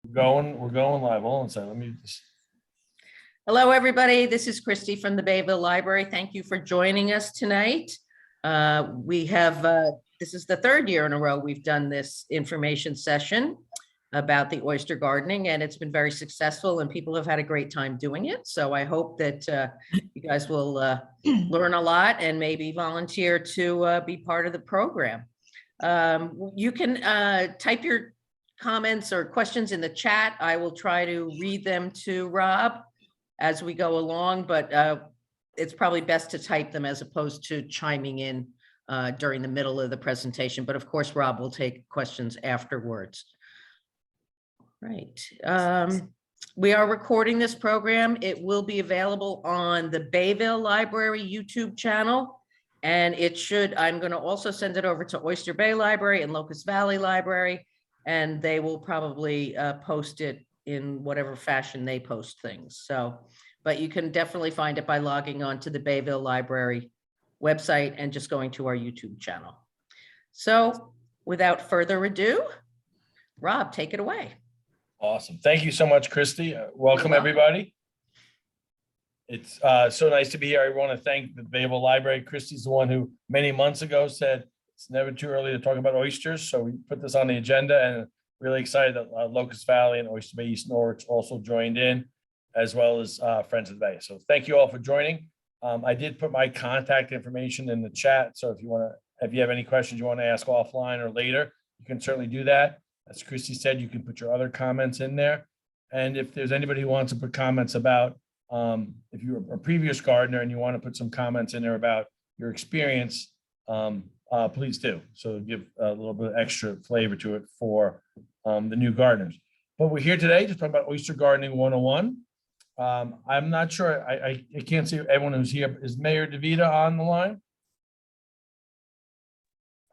We're going live. Hold on a second. Let me just. Hello, everybody. This is Christy from the Bayville Library. Thank you for joining us tonight. This is the third year in a row we've done this information session about the oyster gardening, and it's been very successful and people have had a great time doing it. So I hope that you guys will learn a lot and maybe volunteer to be part of the program. You can type your comments or questions in the chat. I will try to read them to Rob as we go along, but it's probably best to type them as opposed to chiming in during the middle of the presentation. But of course, Rob will take questions afterwards. Right. We are recording this program. It will be available on the Bayville Library YouTube channel. And I'm going to also send it over to Oyster Bay Library and Locust Valley Library, and they will probably post it in whatever fashion they post things. So, but you can definitely find it by logging on to the Bayville Library website and just going to our YouTube channel. So without further ado, Rob, take it away. Awesome. Thank you so much, Christy. Welcome, everybody. It's so nice to be here. I want to thank the Bayville Library. Christy's the one who many months ago said it's never too early to talk about oysters. So we put this on the agenda, and really excited that Locust Valley and Oyster Bay East Norwich also joined in, as well as Friends of the Bay. So thank you all for joining. I did put my contact information in the chat. So if you have any questions you want to ask offline or later, you can certainly do that. As Christy said, you can put your other comments in there. And if there's anybody who wants to put comments about, if you're a previous gardener and you want to put some comments in there about your experience, please do. So give a little bit of extra flavor to it for the new gardeners. But we're here today to talk about oyster gardening 101. I'm not sure, I can't see everyone who's here. Is Mayor DeVita on the line?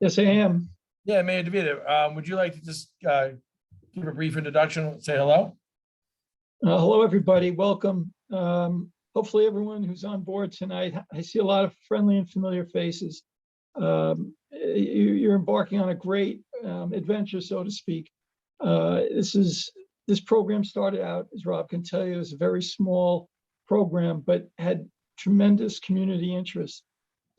Yes, I am. Yeah, Mayor DeVita, would you like to just give a brief introduction, say hello? Hello, everybody. Welcome. Hopefully everyone who's on board tonight, I see a lot of friendly and familiar faces. You're embarking on a great adventure, so to speak. This program started out, as Rob can tell you, as a very small program, but had tremendous community interest.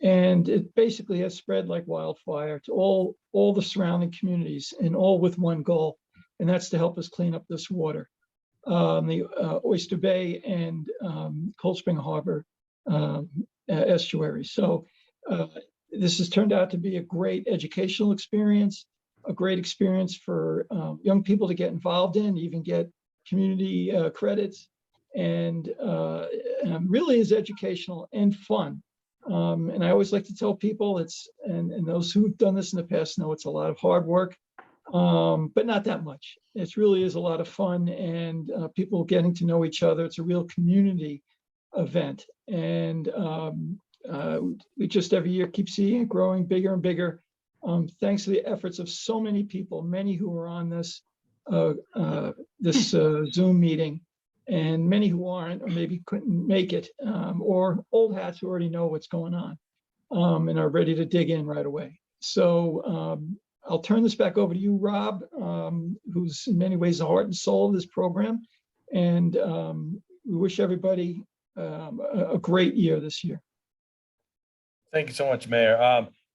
And it basically has spread like wildfire to all the surrounding communities, and all with one goal, and that's to help us clean up this water. The Oyster Bay and Cold Spring Harbor estuary. So this has turned out to be a great educational experience, a great experience for young people to get involved in, even get community credits, and really is educational and fun. And I always like to tell people and those who've done this in the past know it's a lot of hard work, but not that much. It really is a lot of fun, and people getting to know each other. It's a real community event, and we just every year keep seeing it growing bigger and bigger. Thanks to the efforts of so many people, many who are on this Zoom meeting, and many who aren't, or maybe couldn't make it, or old hats who already know what's going on and are ready to dig in right away. So I'll turn this back over to you, Rob, who's in many ways the heart and soul of this program. And we wish everybody a great year this year. Thank you so much, Mayor.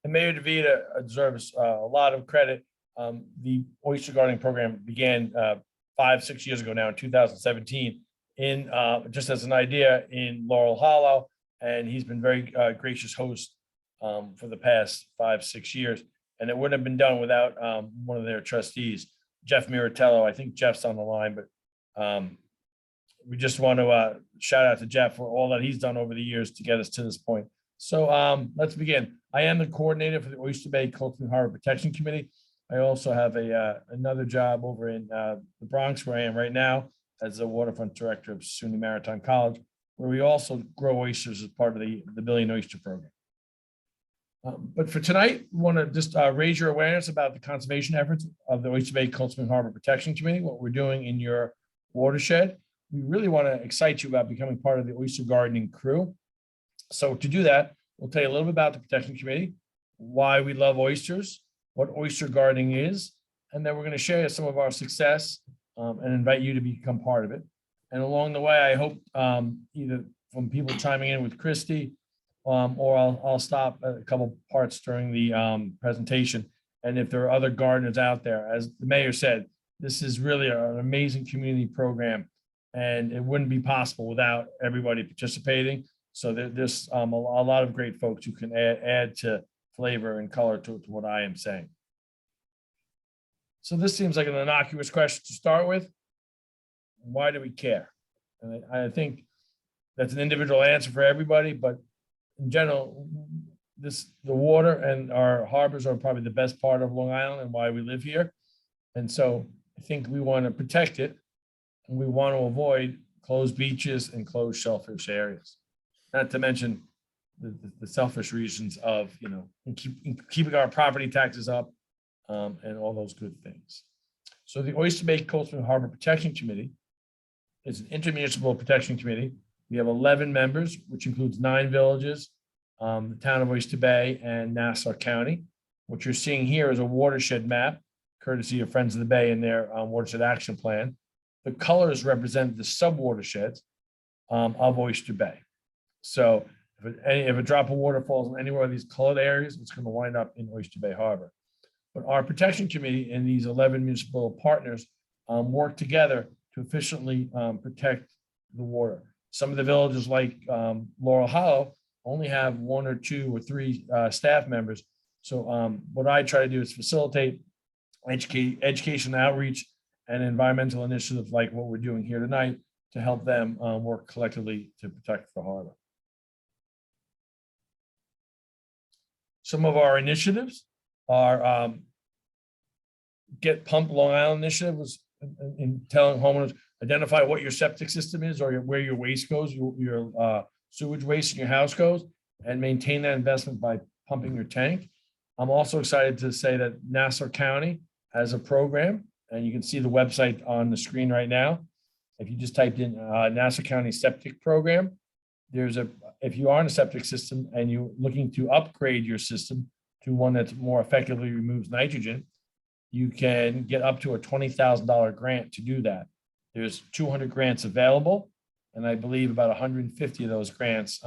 And Mayor DeVita deserves a lot of credit. The oyster gardening program began 5-6 years ago now, in 2017, in just as an idea in Laurel Hollow, and he's been very gracious host for the past 5-6 years. And it wouldn't have been done without one of their trustees, Jeff Miratello. I think Jeff's on the line, but we just want to shout out to Jeff for all that he's done over the years to get us to this point. So let's begin. I am the coordinator for the Oyster Bay Cold Spring Harbor Protection Committee. I also have another job over in the Bronx, where I am right now, as the waterfront director of SUNY Maritime College, where we also grow oysters as part of the Billion Oyster Program. But for tonight, we want to just raise your awareness about the conservation efforts of the Oyster Bay Cold Spring Harbor Protection Committee, what we're doing in your watershed. We really want to excite you about becoming part of the oyster gardening crew. So to do that, we'll tell you a little bit about the Protection Committee, why we love oysters, what oyster gardening is, and then we're going to share some of our success and invite you to become part of it. And along the way, I hope either from people chiming in with Christy, or I'll stop at a couple parts during the presentation. And if there are other gardeners out there, as the mayor said, this is really an amazing community program, and it wouldn't be possible without everybody participating. So there's a lot of great folks who can add to flavor and color to what I am saying. So this seems like an innocuous question to start with. Why do we care? And I think that's an individual answer for everybody, but in general, the water and our harbors are probably the best part of Long Island and why we live here. And so I think we want to protect it, and we want to avoid closed beaches and closed shellfish areas. Not to mention the selfish reasons of, keeping our property taxes up, and all those good things. So the Oyster Bay Coastal Harbor Protection Committee is an intermunicipal protection committee. We have 11 members, which includes 9 villages, the town of Oyster Bay and Nassau County. What you're seeing here is a watershed map, courtesy of Friends of the Bay and their watershed action plan. The colors represent the sub-watersheds of Oyster Bay. So if a drop of water falls in anywhere of these colored areas, it's going to wind up in Oyster Bay Harbor. But our protection committee and these 11 municipal partners work together to efficiently protect the water. Some of the villages like Laurel Hollow only have 1 or 2 or 3 staff members. So what I try to do is facilitate education outreach and environmental initiatives like what we're doing here tonight to help them work collectively to protect the harbor. Some of our initiatives are Get Pump Long Island initiative was in telling homeowners, identify what your septic system is or where your waste goes, your sewage waste in your house goes, and maintain that investment by pumping your tank. I'm also excited to say that Nassau County has a program, and you can see the website on the screen right now. If you just typed in Nassau County septic program, if you are in a septic system and you're looking to upgrade your system to one that more effectively removes nitrogen, you can get up to a $20,000 grant to do that. There's 200 grants available, and I believe about 150 of those grants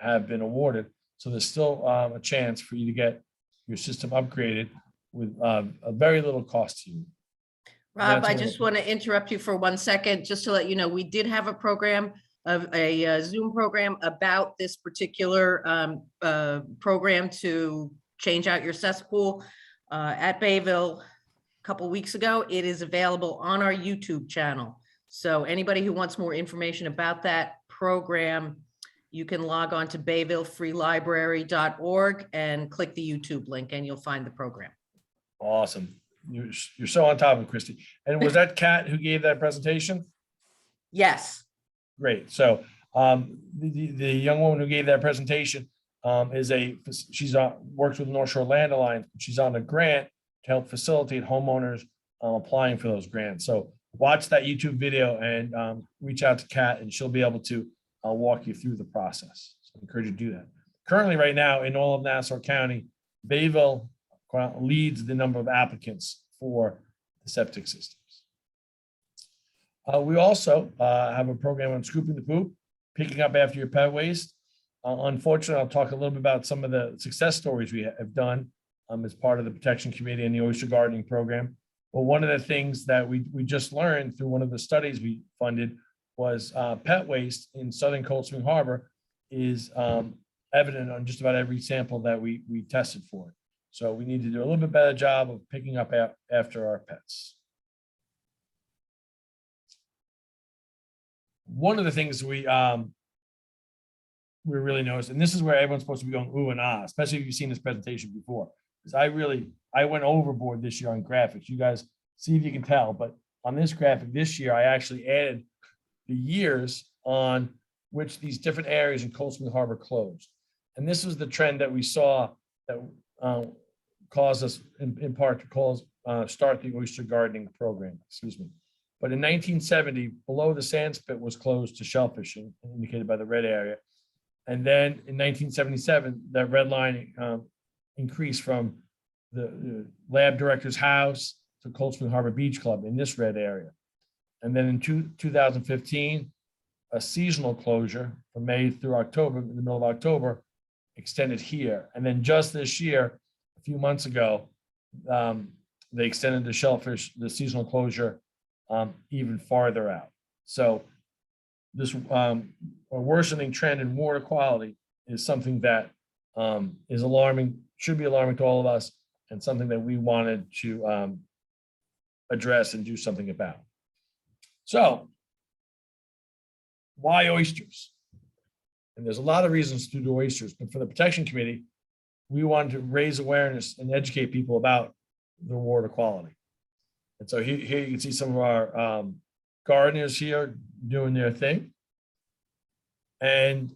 have been awarded. So there's still a chance for you to get your system upgraded with a very little cost to you. Rob, I just want to interrupt you for 1 second, just to let you know, we did have a program of a Zoom program about this particular program to change out your cesspool at Bayville a couple weeks ago. It is available on our YouTube channel. So anybody who wants more information about that program, you can log on to bayvillefreelibrary.org and click the YouTube link and you'll find the program. Awesome. You're so on top of it, Christy. And was that Kat who gave that presentation? Yes. Great. So the young woman who gave that presentation she's works with North Shore Land Alliance. She's on a grant to help facilitate homeowners applying for those grants. So watch that YouTube video and reach out to Kat, and she'll be able to walk you through the process. So I encourage you to do that. Currently, right now in all of Nassau County, Bayville leads the number of applicants for the septic systems. We also have a program on scooping the poop, picking up after your pet waste. Unfortunately, I'll talk a little bit about some of the success stories we have done as part of the Protection Committee and the Oyster Gardening Program. But one of the things that we just learned through one of the studies we funded was pet waste in Southern Cold Spring Harbor is evident on just about every sample that we tested for. So we need to do a little bit better job of picking up after our pets. One of the things we really noticed, and this is where everyone's supposed to be going ooh and ah, especially if you've seen this presentation before, because I went overboard this year on graphics. You guys see if you can tell, but on this graphic this year, I actually added the years on which these different areas in Cold Spring Harbor closed. And this was the trend that we saw that caused us in part to start the oyster gardening program, excuse me. But in 1970, below the sand spit was closed to shellfishing, indicated by the red area. And then in 1977, that red line increased from the lab director's house to Cold Spring Harbor Beach Club in this red area. And then in 2015, a seasonal closure from May through October, in the middle of October, extended here. And then just this year, a few months ago, they extended the shellfish, the seasonal closure, even farther out. So this a worsening trend in water quality is something that is alarming, should be alarming to all of us, and something that we wanted to address and do something about. So why oysters? And there's a lot of reasons to do oysters, but for the protection committee, we wanted to raise awareness and educate people about the water quality. And so here you can see some of our gardeners here doing their thing. And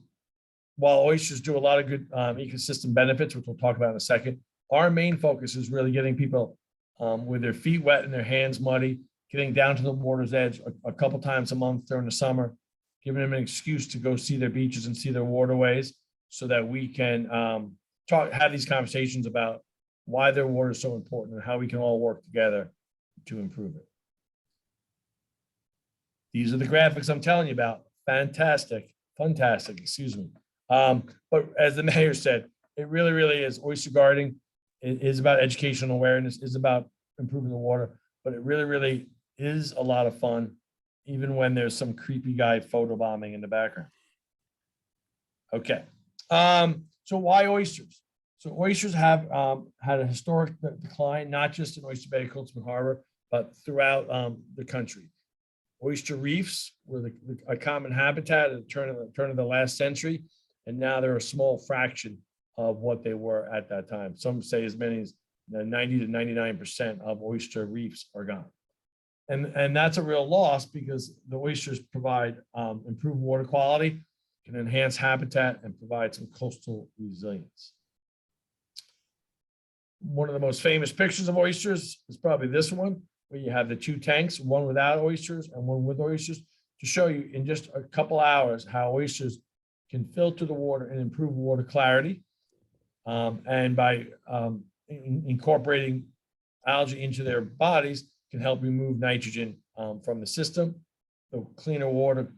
while oysters do a lot of good ecosystem benefits, which we'll talk about in a second, our main focus is really getting people with their feet wet and their hands muddy, getting down to the water's edge a couple times a month during the summer, giving them an excuse to go see their beaches and see their waterways, so that we can have these conversations about why their water is so important and how we can all work together to improve it. These are the graphics I'm telling you about. Fantastic, excuse me. But as the mayor said, it really, really is oyster gardening. It is about educational awareness, is about improving the water, but it really, really is a lot of fun, even when there's some creepy guy photobombing in the background. Okay, so why oysters? So oysters have had a historic decline, not just in Oyster Bay, Cold Spring Harbor, but throughout the country. Oyster reefs were a common habitat at the turn of the last century, and now they're a small fraction of what they were at that time. Some say as many as 90 to 99% of oyster reefs are gone. And that's a real loss, because the oysters provide improved water quality, can enhance habitat, and provide some coastal resilience. One of the most famous pictures of oysters is probably this one, where you have the two tanks, one without oysters and one with oysters, to show you in just a couple hours how oysters can filter the water and improve water clarity. And by incorporating algae into their bodies, can help remove nitrogen from the system. The clearer water,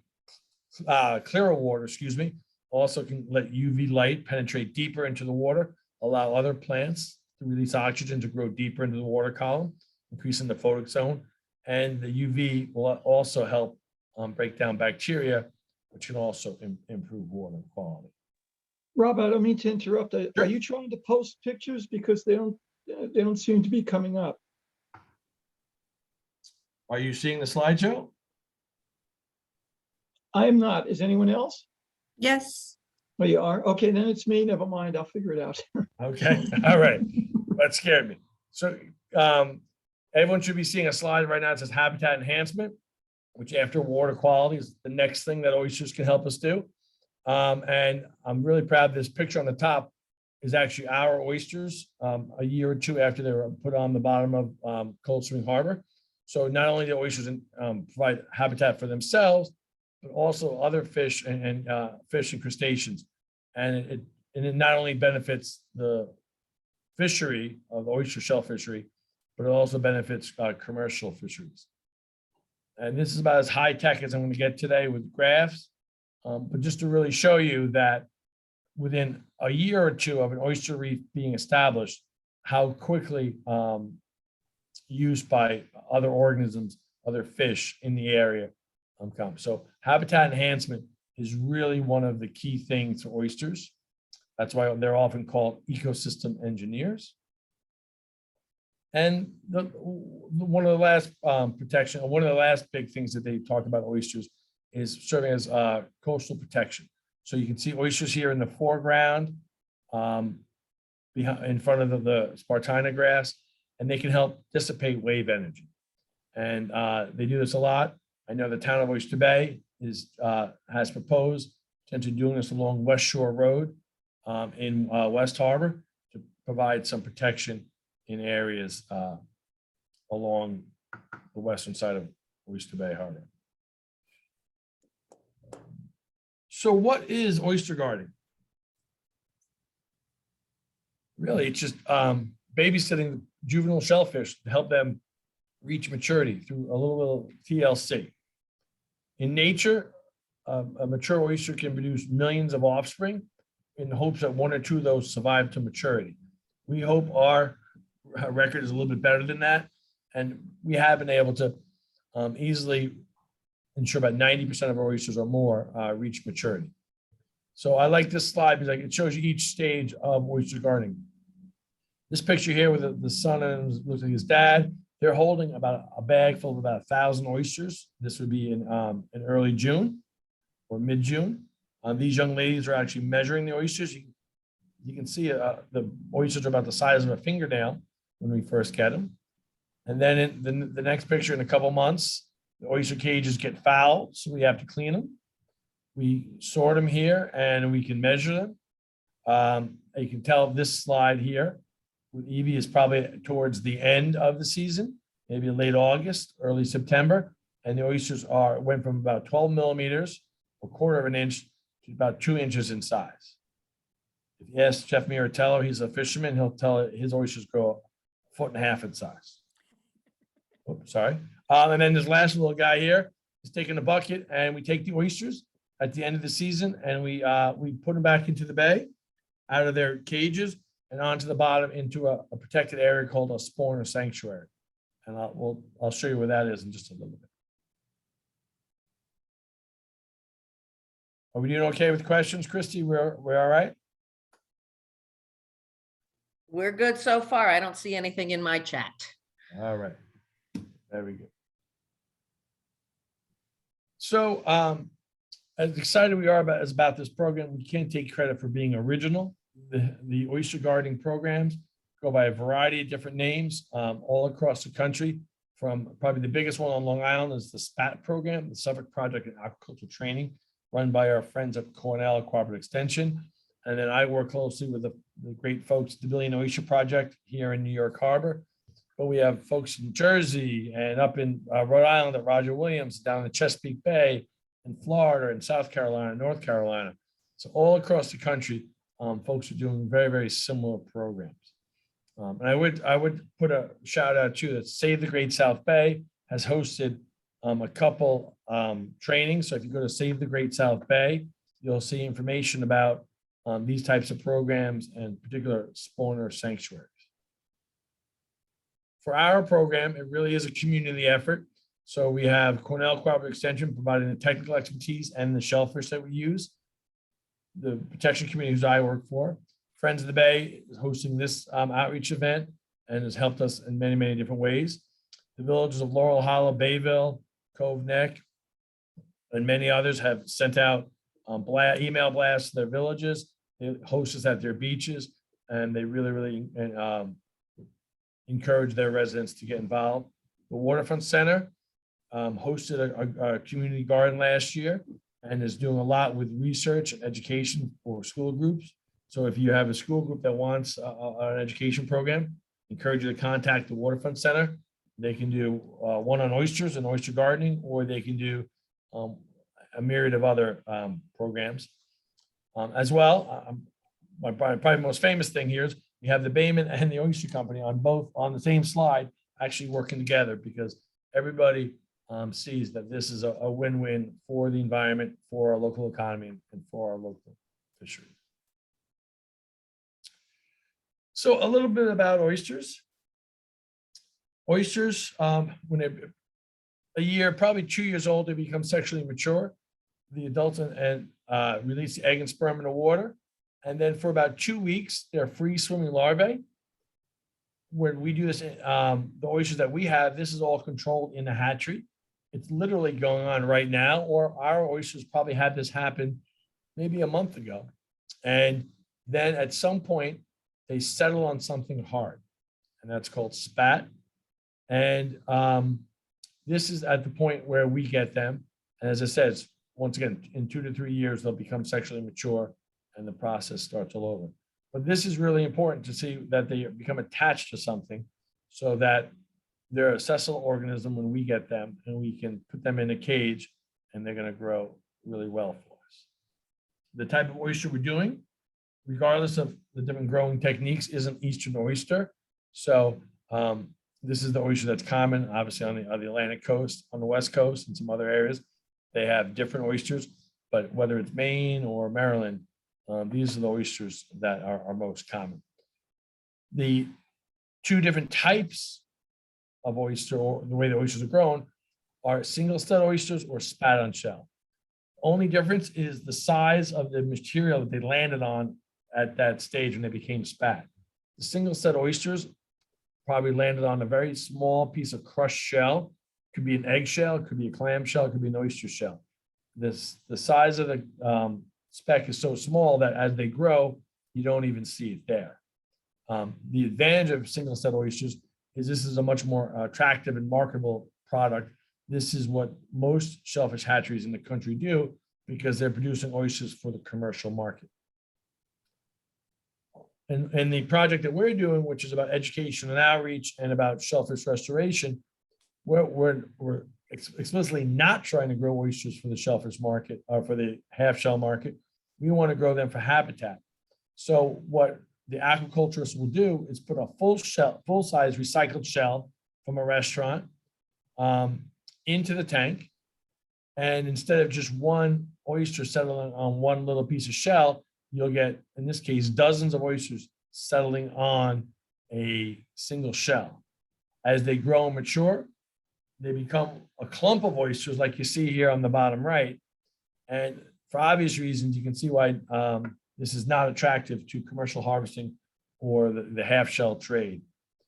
also can let UV light penetrate deeper into the water, allow other plants to release oxygen to grow deeper into the water column, increasing the photic zone. And the UV will also help break down bacteria, which can also improve water quality. Rob, I don't mean to interrupt. Are you trying to post pictures, because they don't seem to be coming up? Are you seeing the slideshow? I am not. Is anyone else? Yes. Oh, you are? Okay, then it's me. Never mind. I'll figure it out. Okay, all right. That scared me. So everyone should be seeing a slide right now that says habitat enhancement, which after water quality is the next thing that oysters can help us do. And I'm really proud this picture on the top is actually our oysters a year or two after they were put on the bottom of Cold Spring Harbor. So not only do oysters provide habitat for themselves, but also other fish and fish and crustaceans. And it not only benefits the fishery of the oyster shell fishery, but it also benefits commercial fisheries. And this is about as high tech as I'm going to get today with graphs. But just to really show you that within a year or two of an oyster reef being established, how quickly used by other organisms, other fish in the area come. So habitat enhancement is really one of the key things for oysters. That's why they're often called ecosystem engineers. And one of the last one of the last big things that they talk about oysters is serving as coastal protection. So you can see oysters here in the foreground, in front of the Spartina grass, and they can help dissipate wave energy. And they do this a lot. I know the town of Oyster Bay has proposed potentially doing this along West Shore Road in West Harbor to provide some protection in areas along the western side of Oyster Bay Harbor. So what is oyster gardening? Really, it's just babysitting juvenile shellfish to help them reach maturity through a little TLC. In nature, a mature oyster can produce millions of offspring in hopes that one or two of those survive to maturity. We hope our record is a little bit better than that. And we have been able to easily ensure about 90% of our oysters or more reach maturity. So I like this slide because it shows you each stage of oyster gardening. This picture here with the son and looks like his dad, they're holding about a bag full of about 1,000 oysters. This would be in early June or mid-June. These young ladies are actually measuring the oysters. You can see the oysters are about the size of a fingernail when we first get them. And then in the next picture, in a couple months, the oyster cages get fouled, so we have to clean them. We sort them here and we can measure them. You can tell this slide here with Evie is probably towards the end of the season, maybe late August, early September. And the oysters went from about 12 millimeters, a quarter of an inch, to about 2 inches in size. If you ask Jeff Miratello, he's a fisherman, he'll tell his oysters grow 1.5 feet in size. Oops, sorry. And then this last little guy here is taking a bucket, and we take the oysters at the end of the season, and we put them back into the bay, out of their cages, and onto the bottom into a protected area called a spawner sanctuary. And I'll show you where that is in just a little bit. Are we doing okay with questions, Christy? We're all right? We're good so far. I don't see anything in my chat. All right. Very good. So as excited we are about this program, we can't take credit for being original. The oyster gardening programs go by a variety of different names all across the country. From probably the biggest one on Long Island is the SPAT program, the Suffolk Project in Aquaculture Training, run by our friends at Cornell Cooperative Extension. And then I work closely with the great folks at the Billion Oyster Project here in New York Harbor. But we have folks in Jersey and up in Rhode Island at Roger Williams, down in Chesapeake Bay, in Florida, and South Carolina, North Carolina. So all across the country, folks are doing very, very similar programs. And I would put a shout out to that Save the Great South Bay has hosted a couple trainings. So if you go to Save the Great South Bay, you'll see information about these types of programs and particular spawner sanctuaries. For our program, it really is a community effort. So we have Cornell Cooperative Extension providing the technical expertise and the shellfish that we use. The protection communities I work for. Friends of the Bay is hosting this outreach event and has helped us in many, many different ways. The villages of Laurel Hollow, Bayville, Cove Neck, and many others have sent out email blasts to their villages. They host us at their beaches, and they really, really encourage their residents to get involved. The Waterfront Center hosted a community garden last year and is doing a lot with research and education for school groups. So if you have a school group that wants an education program, I encourage you to contact the Waterfront Center. They can do one on oysters and oyster gardening, or they can do a myriad of other programs. As well, my probably most famous thing here is we have the Bayman and the Oyster Company on the same slide, actually working together, because everybody sees that this is a win-win for the environment, for our local economy, and for our local fishery. So a little bit about oysters. Oysters, when they're a year, probably 2 years old, they become sexually mature. The adults and release the egg and sperm in the water. And then for about 2 weeks, they're free swimming larvae. When we do this, the oysters that we have, this is all controlled in a hatchery. It's literally going on right now, or our oysters probably had this happen maybe a month ago. And then at some point, they settle on something hard, and that's called spat. And this is at the point where we get them. And as I said, once again, in 2 to 3 years, they'll become sexually mature and the process starts all over. But this is really important to see that they become attached to something so that they're a sessile organism when we get them, and we can put them in a cage and they're going to grow really well for us. The type of oyster we're doing, regardless of the different growing techniques, is an Eastern oyster. So this is the oyster that's common, obviously, on the Atlantic coast, on the West Coast, and some other areas. they have different oysters, but whether it's Maine or Maryland, these are the oysters that are most common. The two different types of oyster, or the way the oysters are grown, are single stud oysters or spat on shell. Only difference is the size of the material that they landed on at that stage when they became spat. The single stud oysters probably landed on a very small piece of crushed shell. Could be an egg shell, could be a clam shell, could be an oyster shell. The size of the speck is so small that as they grow, you don't even see it there. The advantage of single stud oysters is this is a much more attractive and marketable product. This is what most shellfish hatcheries in the country do because they're producing oysters for the commercial market. And the project that we're doing, which is about education and outreach and about shellfish restoration, we're explicitly not trying to grow oysters for the shellfish market or for the half shell market. We want to grow them for habitat. So what the aquaculturists will do is put a full-size recycled shell from a restaurant into the tank. And instead of just one oyster settling on one little piece of shell, you'll get, in this case, dozens of oysters settling on a single shell. As they grow and mature, they become a clump of oysters like you see here on the bottom right. And for obvious reasons, you can see why this is not attractive to commercial harvesting or the half shell trade.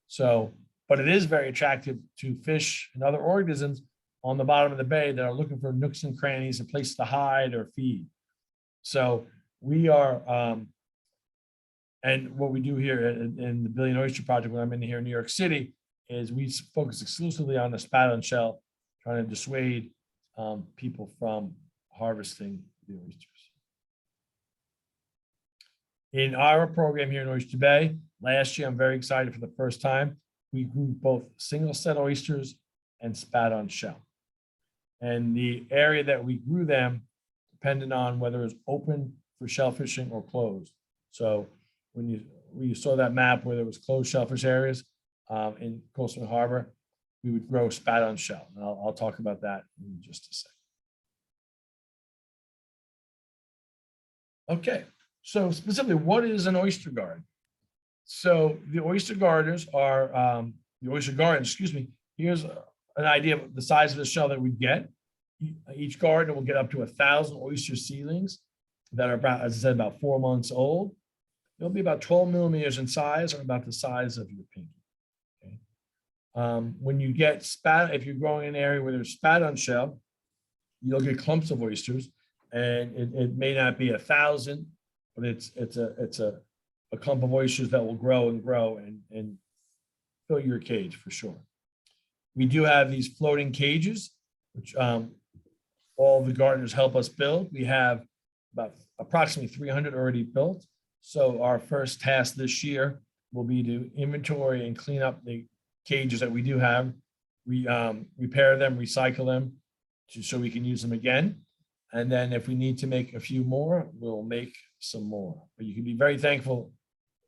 So, but it is very attractive to fish and other organisms on the bottom of the bay that are looking for nooks and crannies, a place to hide or feed. So we are, and what we do here in the Billion Oyster Project, when I'm in here in New York City, is we focus exclusively on the spat on shell, trying to dissuade people from harvesting the oysters. In our program here in Oyster Bay, last year, I'm very excited for the first time, we grew both single set oysters and spat on shell. And the area that we grew them depended on whether it was open for shellfishing or closed. So when you saw that map where there was closed shellfish areas in Coastal Harbor, we would grow spat on shell. And I'll talk about that in just a second. Okay, so specifically, what is an oyster garden? So the oyster gardens are, here's an idea of the size of the shell that we get. Each garden will get up to 1,000 oyster seedlings that are about, as I said, about 4 months old. They'll be about 12 millimeters in size, or about the size of your pinky. Okay. When you get spat, if you're growing in an area where there's spat on shell, you'll get clumps of oysters, and it may not be 1,000, but it's a clump of oysters that will grow and grow and fill your cage for sure. We do have these floating cages, which all the gardeners help us build. We have about approximately 300 already built. So our first task this year will be to inventory and clean up the cages that we do have. We repair them, recycle them so we can use them again. And then if we need to make a few more, we'll make some more. But you can be very thankful.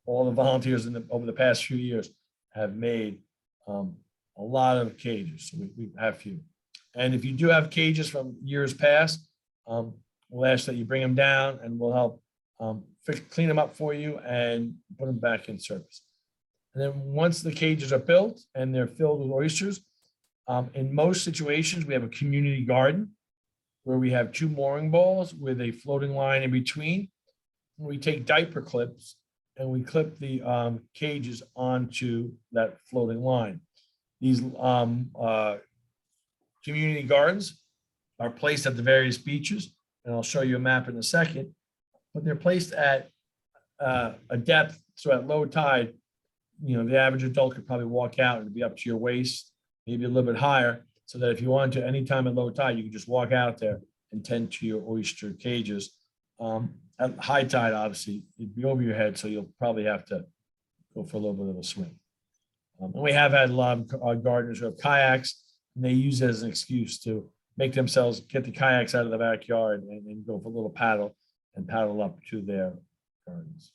All the volunteers over the past few years have made a lot of cages. So we have a few. And if you do have cages from years past, we'll ask that you bring them down and we'll help clean them up for you and put them back in service. And then once the cages are built and they're filled with oysters, in most situations, we have a community garden where we have 2 mooring balls with a floating line in between. We take diaper clips and we clip the cages onto that floating line. These community gardens are placed at the various beaches, and I'll show you a map in a second, but they're placed at a depth, so at low tide, you know, the average adult could probably walk out and it'd be up to your waist, maybe a little bit higher, so that if you wanted to, anytime at low tide, you could just walk out there and tend to your oyster cages. At high tide, obviously, it'd be over your head, so you'll probably have to go for a little bit of a swim. And we have had a lot of gardeners who have kayaks, and they use it as an excuse to make themselves get the kayaks out of the backyard and go for a little paddle and paddle up to their gardens.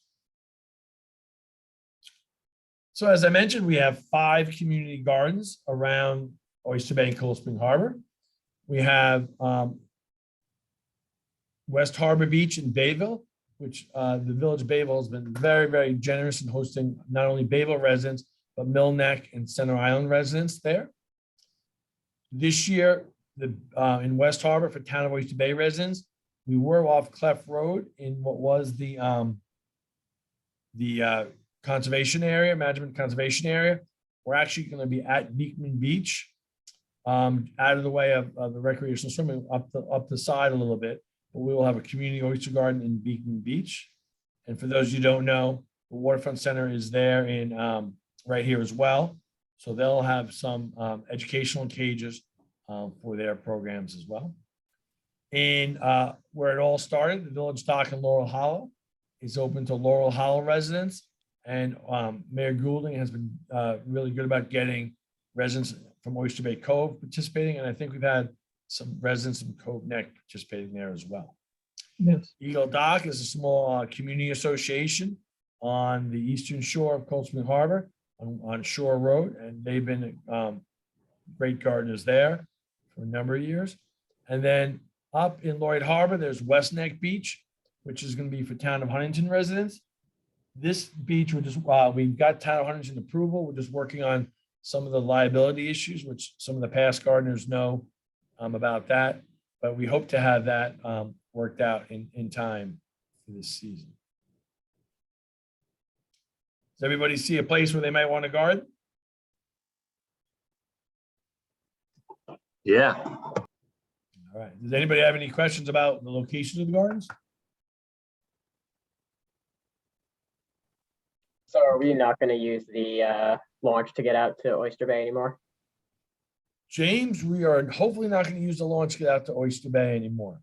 So as I mentioned, we have 5 community gardens around Oyster Bay and Cold Spring Harbor. We have West Harbor Beach in Bayville, which the Village of Bayville has been very, very generous in hosting not only Bayville residents, but Mill Neck and Center Island residents there. This year, in West Harbor for Town of Oyster Bay residents, we were off Cleft Road in what was the conservation area, management conservation area. We're actually going to be at Beekman Beach, out of the way of the recreational swimming, up the side a little bit. But we will have a community oyster garden in Beekman Beach. And for those you don't know, the Waterfront Center is there in right here as well. So they'll have some educational cages for their programs as well. And where it all started, the Village Dock in Laurel Hollow is open to Laurel Hollow residents. And Mayor Goulding has been really good about getting residents from Oyster Bay Cove participating. And I think we've had some residents from Cove Neck participating there as well. Yes. Eagle Dock is a small community association on the eastern shore of Cold Spring Harbor on Shore Road. And they've been great gardeners there for a number of years. And then up in Lloyd Harbor, there's West Neck Beach, which is going to be for Town of Huntington residents. This beach, we've got Town of Huntington approval. We're just working on some of the liability issues, which some of the past gardeners know about that. But we hope to have that worked out in time for this season. Does everybody see a place where they might want to garden? Yeah. All right. Does anybody have any questions about the location of the gardens? So are we not going to use the launch to get out to Oyster Bay anymore? James, we are hopefully not going to use the launch to get out to Oyster Bay anymore.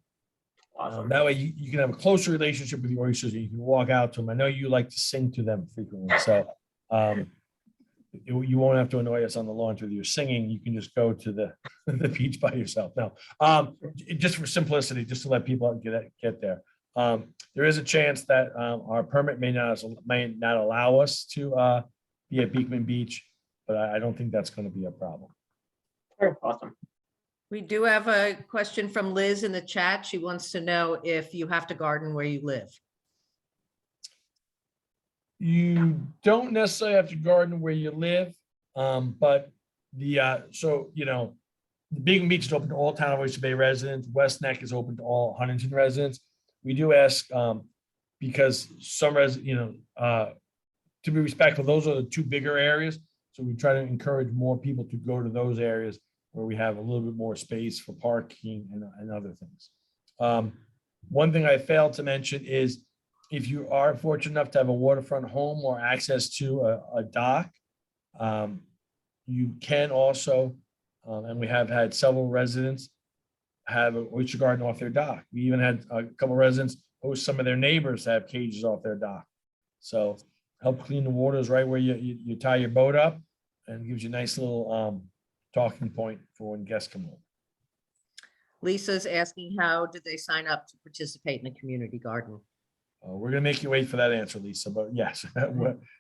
Awesome. That way you can have a closer relationship with the oysters and you can walk out to them. I know you like to sing to them frequently, so you won't have to annoy us on the launch with your singing. You can just go to the beach by yourself. No, just for simplicity, just to let people get there. There is a chance that our permit may not allow us to be at Beekman Beach, but I don't think that's going to be a problem. Sure, awesome. We do have a question from Liz in the chat. She wants to know if you have to garden where you live. You don't necessarily have to garden where you live, but the Beekman Beach is open to all Town of Oyster Bay residents. West Neck is open to all Huntington residents. We do ask because some residents, to be respectful, those are the two bigger areas. So we try to encourage more people to go to those areas where we have a little bit more space for parking and other things. One thing I failed to mention is if you are fortunate enough to have a waterfront home or access to a dock, you can also, and we have had several residents have an oyster garden off their dock. We even had a couple of residents host some of their neighbors to have cages off their dock. So help clean the waters right where you tie your boat up, and gives you a nice little talking point for when guests come over. Lisa's asking, how did they sign up to participate in the community garden? We're gonna make you wait for that answer, Lisa, but yes,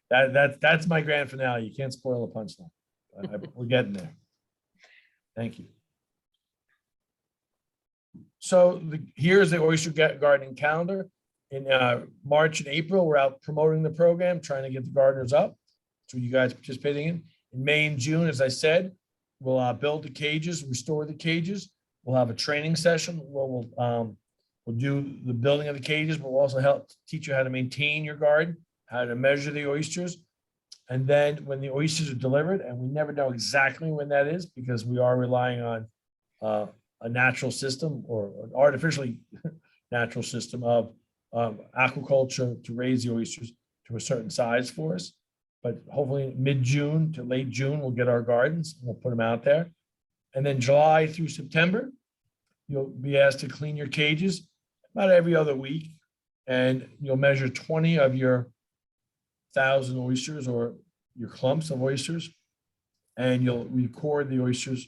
that's my grand finale. You can't spoil the punchline. We're getting there. Thank you. So here's the oyster gardening calendar. In March and April, we're out promoting the program, trying to get the gardeners up. So you guys participating in. In May and June, as I said, we'll build the cages, restore the cages. We'll have a training session where we'll do the building of the cages, but we'll also help teach you how to maintain your garden, how to measure the oysters. And then when the oysters are delivered, and we never know exactly when that is because we are relying on a natural system or an artificially natural system of aquaculture to raise the oysters to a certain size for us. But hopefully mid-June to late June, we'll get our gardens and we'll put them out there. And then July through September, you'll be asked to clean your cages about every other week. And you'll measure 20 of your 1,000 oysters or your clumps of oysters. And you'll record the oysters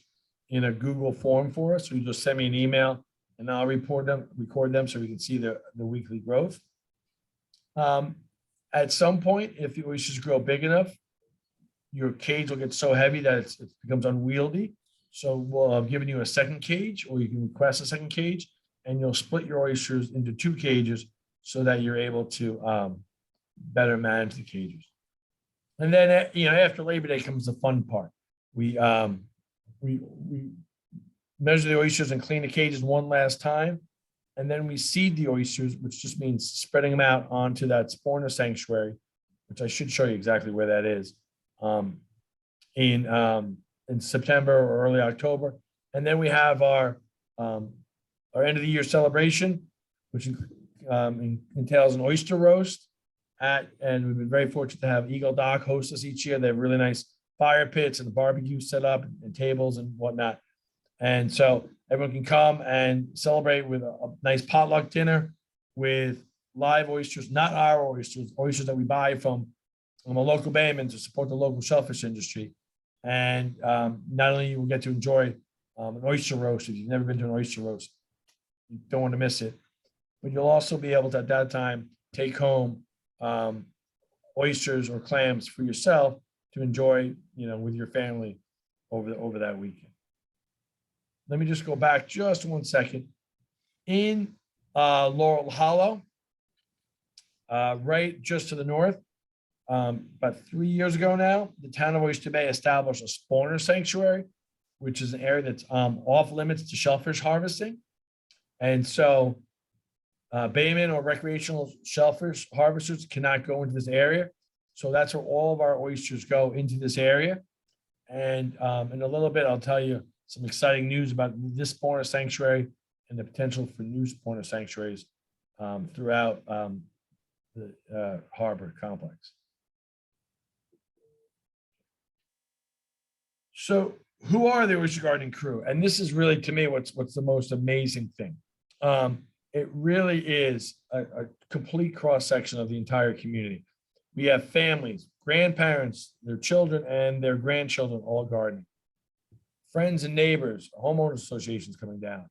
in a Google form for us. So you just send me an email and I'll record them so we can see the weekly growth. At some point, if the oysters grow big enough, your cage will get so heavy that it becomes unwieldy. So we'll have given you a second cage, or you can request a second cage, and you'll split your oysters into 2 cages so that you're able to better manage the cages. And then, after Labor Day comes the fun part. We measure the oysters and clean the cages one last time. And then we seed the oysters, which just means spreading them out onto that spawner sanctuary, which I should show you exactly where that is, in September or early October. And then we have our end of the year celebration, which entails an oyster roast and we've been very fortunate to have Eagle Dock host us each year. They have really nice fire pits and barbecue set up and tables and whatnot. And so everyone can come and celebrate with a nice potluck dinner with live oysters, not our oysters, oysters that we buy from a local bayman to support the local shellfish industry. And not only you will get to enjoy an oyster roast, if you've never been to an oyster roast, you don't want to miss it, but you'll also be able to at that time take home oysters or clams for yourself to enjoy, with your family over that weekend. Let me just go back just 1 second. In Laurel Hollow, right just to the north, about 3 years ago now, the town of Oyster Bay established a spawner sanctuary, which is an area that's off limits to shellfish harvesting. And so baymen or recreational shellfish harvesters cannot go into this area. So that's where all of our oysters go, into this area. And in a little bit, I'll tell you some exciting news about this spawner sanctuary and the potential for new spawner sanctuaries throughout the harbor complex. So who are the oyster gardening crew? And this is really, to me, what's the most amazing thing. It really is a complete cross-section of the entire community. We have families, grandparents, their children, and their grandchildren all gardening. Friends and neighbors, homeowners associations coming down.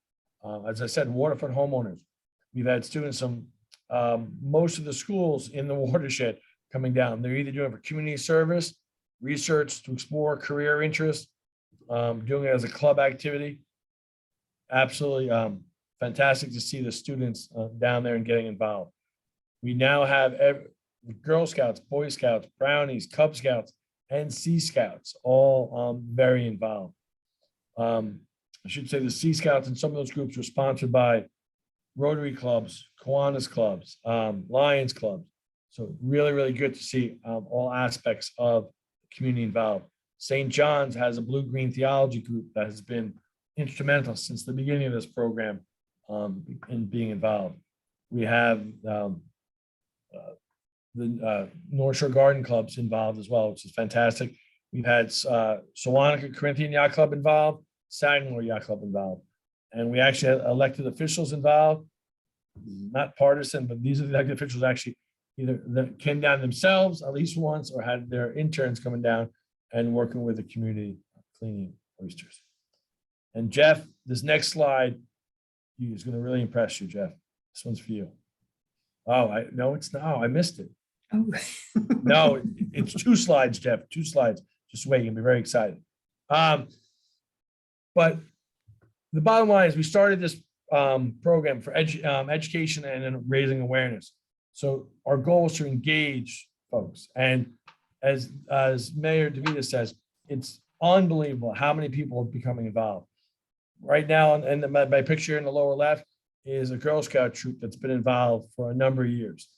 As I said, waterfront homeowners. We've had students from most of the schools in the watershed coming down. They're either doing it for community service, research to explore career interests, doing it as a club activity. Absolutely fantastic to see the students down there and getting involved. We now have Girl Scouts, Boy Scouts, Brownies, Cub Scouts, and Sea Scouts all very involved. I should say the Sea Scouts and some of those groups were sponsored by Rotary clubs, Kiwanis clubs, Lions clubs. So really, really good to see all aspects of the community involved. St. John's has a blue-green theology group that has been instrumental since the beginning of this program in being involved. We have the North Shore Garden Clubs involved as well, which is fantastic. We've had Sewanaka Corinthian Yacht Club involved, Sagamore Yacht Club involved, and we actually had elected officials involved, not partisan, but these are the elected officials actually either that came down themselves at least once or had their interns coming down and working with the community cleaning oysters. And Jeff, this next slide is going to really impress you, Jeff. This one's for you. Oh, no, it's not. Oh, I missed it. Oh. No, it's 2 slides, Jeff. 2 slides. Just wait, you'll be very excited. But the bottom line is we started this program for education and then raising awareness. So our goal is to engage folks. And as Mayor DeVita says, it's unbelievable how many people are becoming involved. Right now, and my picture in the lower left is a Girl Scout troop that's been involved for a number of years.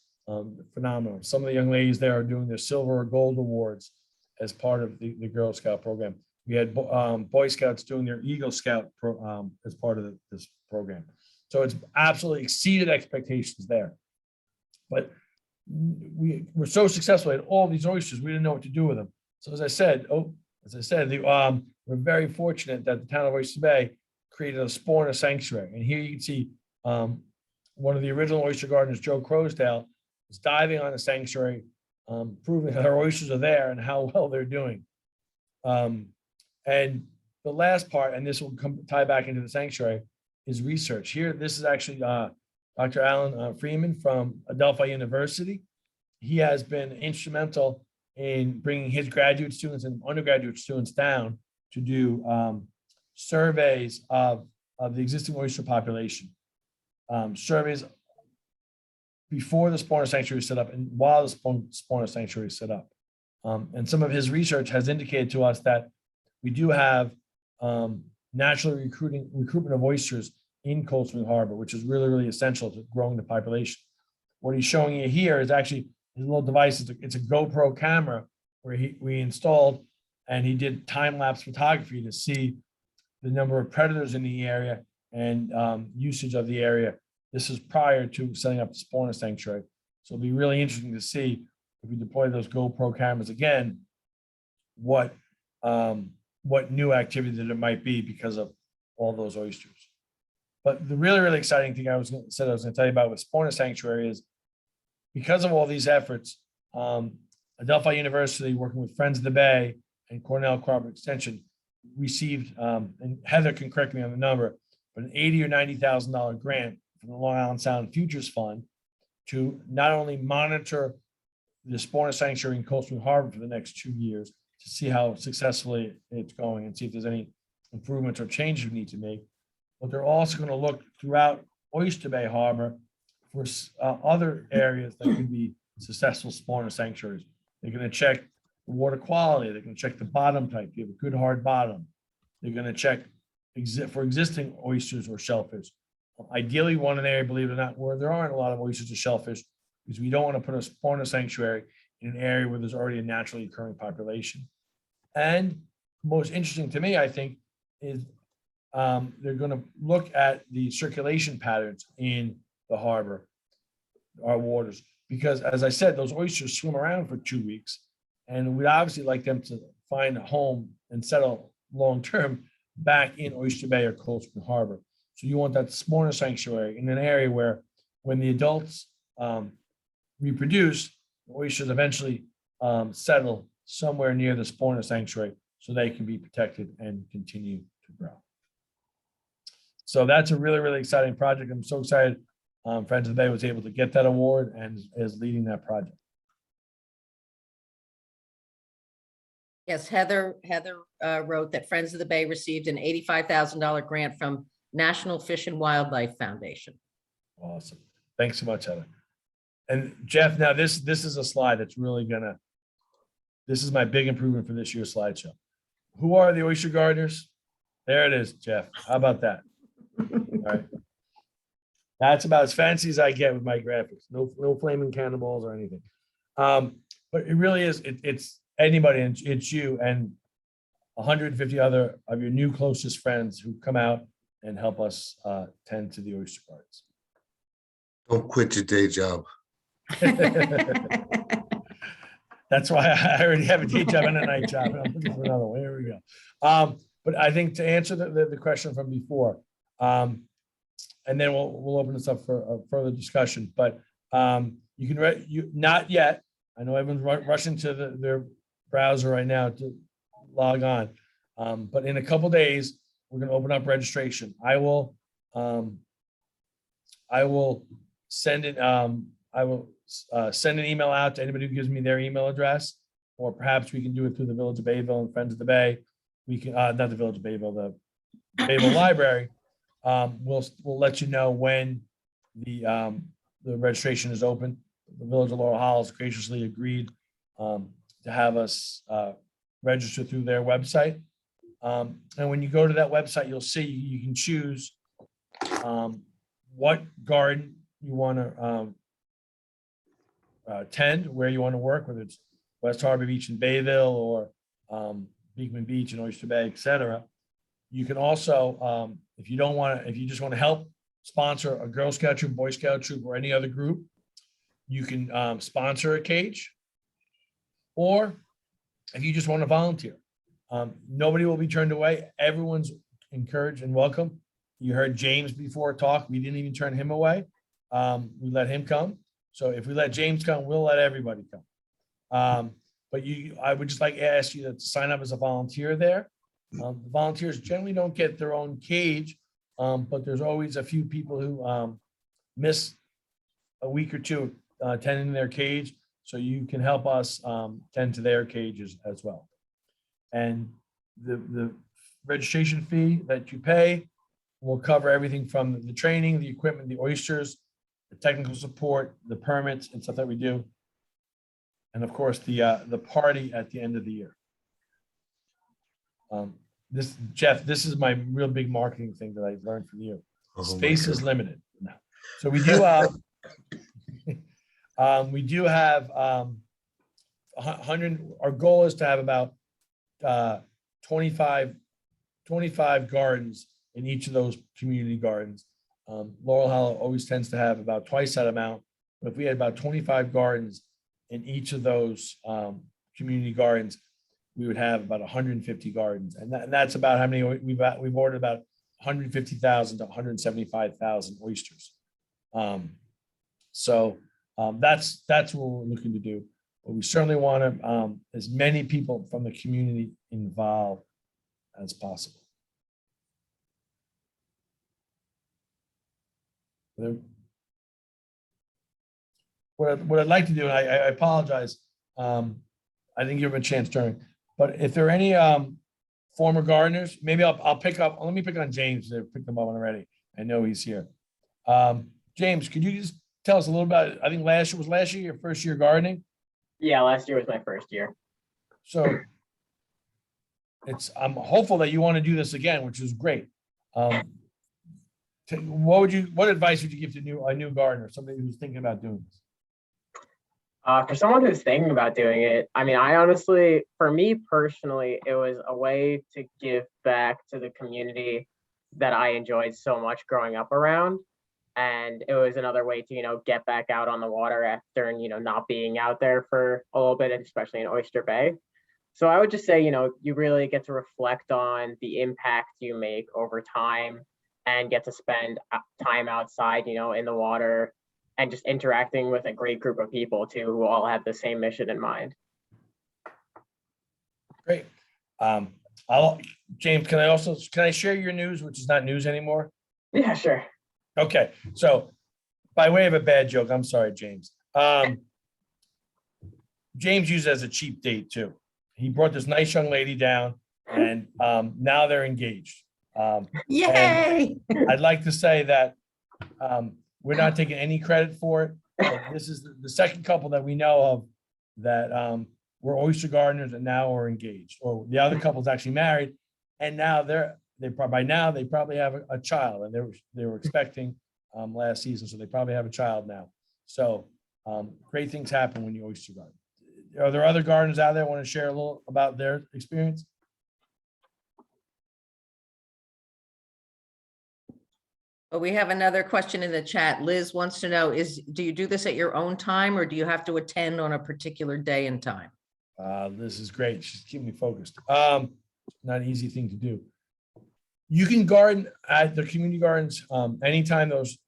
Phenomenal. Some of the young ladies there are doing their silver or gold awards as part of the Girl Scout program. We had Boy Scouts doing their Eagle Scout as part of this program. So it's absolutely exceeded expectations there. But we were so successful at all these oysters, we didn't know what to do with them. So as I said, we're very fortunate that the town of Oyster Bay created a spawner sanctuary. And here you can see one of the original oyster gardeners, Joe Crosdale, is diving on the sanctuary, proving that our oysters are there and how well they're doing. And the last part, and this will tie back into the sanctuary, is research. Here, this is actually Dr. Alan Freeman from Adelphi University. He has been instrumental in bringing his graduate students and undergraduate students down to do surveys of the existing oyster population. surveys before the spawner sanctuary was set up and while the spawner sanctuary is set up. And some of his research has indicated to us that we do have naturally recruitment of oysters in Cold Spring Harbor, which is really, really essential to growing the population. What he's showing you here is actually his little device. It's a GoPro camera where we installed, and he did time-lapse photography to see the number of predators in the area and usage of the area. This is prior to setting up the spawner sanctuary. So it'll be really interesting to see if we deploy those GoPro cameras again, what new activity that it might be because of all those oysters. But the really, really exciting thing I was going to tell you about with spawner sanctuary is because of all these efforts, Adelphi University, working with Friends of the Bay and Cornell Cooperative Extension, received, and Heather can correct me on the number, but an $80,000 or $90,000 grant from the Long Island Sound Futures Fund to not only monitor the spawner sanctuary in Cold Spring Harbor for the next 2 years to see how successfully it's going and see if there's any improvements or changes we need to make, but they're also going to look throughout Oyster Bay Harbor for other areas that could be successful spawner sanctuaries. They're going to check the water quality. They're going to check the bottom type. Do you have a good hard bottom? They're going to check for existing oysters or shellfish. Ideally, one in an area, believe it or not, where there aren't a lot of oysters or shellfish, because we don't want to put a spawner sanctuary in an area where there's already a naturally occurring population. And most interesting to me, I think, is they're going to look at the circulation patterns in the harbor, our waters, because as I said, those oysters swim around for 2 weeks, and we'd obviously like them to find a home and settle long-term back in Oyster Bay or Cold Spring Harbor. So you want that spawner sanctuary in an area where when the adults reproduce, the oysters eventually settle somewhere near the spawner sanctuary so they can be protected and continue to grow. So that's a really, really exciting project. I'm so excited Friends of the Bay was able to get that award and is leading that project. Yes, Heather wrote that Friends of the Bay received an $85,000 grant from National Fish and Wildlife Foundation. Awesome. Thanks so much, Heather. And Jeff, now this is a slide that's really this is my big improvement for this year's slideshow. Who are the oyster gardeners? There it is, Jeff. How about that? All right. That's about as fancy as I get with my graphics. No flaming cannonballs or anything. But it really is, it's anybody, and it's you and 150 other of your new closest friends who come out and help us tend to the oyster gardens. Don't quit your day job. That's why I already have a day job and a night job, and I'm looking for another one. Here we go. But I think to answer the question from before, and then we'll open this up for a further discussion. But you can not yet. I know everyone's rushing to their browser right now to log on. But in a couple days, we're going to open up registration. I will send it. I will send an email out to anybody who gives me their email address, or perhaps we can do it through the Village of Bayville and Friends of the Bay. We can not the Village of Bayville, the Bayville Library. We'll let you know when the registration is open. The Village of Laurel Hollows graciously agreed to have us register through their website. And when you go to that website, you'll see you can choose what garden you want to tend, where you want to work, whether it's West Harbor Beach in Bayville or Beekman Beach and Oyster Bay, etc. You can also, if you just want to help sponsor a Girl Scout troop, Boy Scout troop, or any other group, you can sponsor a cage. Or if you just want to volunteer, nobody will be turned away. Everyone's encouraged and welcome. You heard James before talk. We didn't even turn him away. We let him come. So if we let James come, we'll let everybody come. But I would just like to ask you to sign up as a volunteer there. The volunteers generally don't get their own cage, but there's always a few people who miss a week or two tending their cage. So you can help us tend to their cages as well. And the registration fee that you pay We'll cover everything from the training, the equipment, the oysters, the technical support, the permits and stuff that we do. And of course, the party at the end of the year. Jeff, this is my real big marketing thing that I learned from you. Oh, my Space is God. limited. No. So we do have 100. Our goal is to have about 25 gardens in each of those community gardens. Laurel Hollow always tends to have about twice that amount. But if we had about 25 gardens in each of those community gardens, we would have about 150 gardens. And that's about how many we've ordered about 150,000 to 175,000 oysters. So that's what we're looking to do. But we certainly want to as many people from the community involved as possible. What I'd like to do, and I apologize, I didn't give him a chance during, but if there are any former gardeners, maybe I'll pick up. Let me pick on James. I've picked him up already. I know he's here. James, could you just tell us a little about? I think last year your first year gardening. Yeah, last year was my first year. So I'm hopeful that you want to do this again, which is great. What advice would you give to a new gardener, somebody who's thinking about doing this? For someone who's thinking about doing it, I mean, I honestly, for me personally, it was a way to give back to the community that I enjoyed so much growing up around. And it was another way to, get back out on the water after, not being out there for a little bit, especially in Oyster Bay. So I would just say, you really get to reflect on the impact you make over time and get to spend time outside, in the water and just interacting with a great group of people too, who all have the same mission in mind. Great. James, can I share your news, which is not news anymore? Yeah, sure. Okay, so by way of a bad joke, I'm sorry, James. James used it as a cheap date too. He brought this nice young lady down, and now they're engaged. Yay! I'd like to say that we're not taking any credit for it. But this is the second couple that we know of that were oyster gardeners and now are engaged. Or the other couple's actually married, and now they probably have a child, and they were expecting last season, so they probably have a child now. So great things happen when you oyster garden. Are there other gardeners out there who want to share a little about their experience? But we have another question in the chat. Liz wants to know, do you do this at your own time or do you have to attend on a particular day and time? This is great. She's keeping me focused. Not an easy thing to do. You can garden at the community gardens anytime those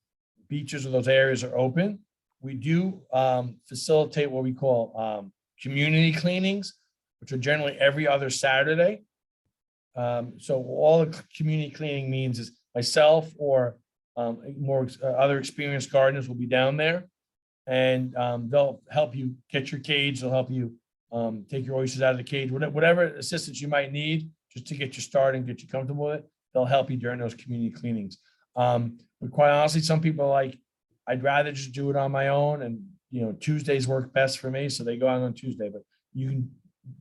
beaches or those areas are open. We do facilitate what we call community cleanings, which are generally every other Saturday. So all the community cleaning means is myself or other experienced gardeners will be down there, and they'll help you get your cage. They'll help you take your oysters out of the cage, whatever assistance you might need just to get you started and get you comfortable with it. They'll help you during those community cleanings. But quite honestly, some people are like, I'd rather just do it on my own, and Tuesdays work best for me, so they go out on Tuesday. But you can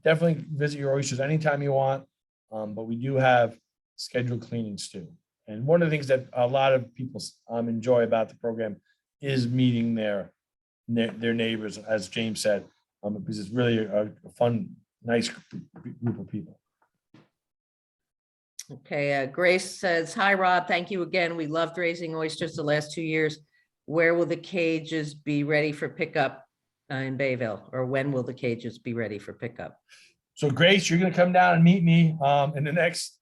definitely visit your oysters anytime you want. But we do have scheduled cleanings too. And one of the things that a lot of people enjoy about the program is meeting their neighbors, as James said, because it's really a fun, nice group of people. Okay, Grace says, hi, Rob. Thank you again. We loved raising oysters the last 2 years. Where will the cages be ready for pickup in Bayville? Or when will the cages be ready for pickup? So Grace, you're going to come down and meet me in the next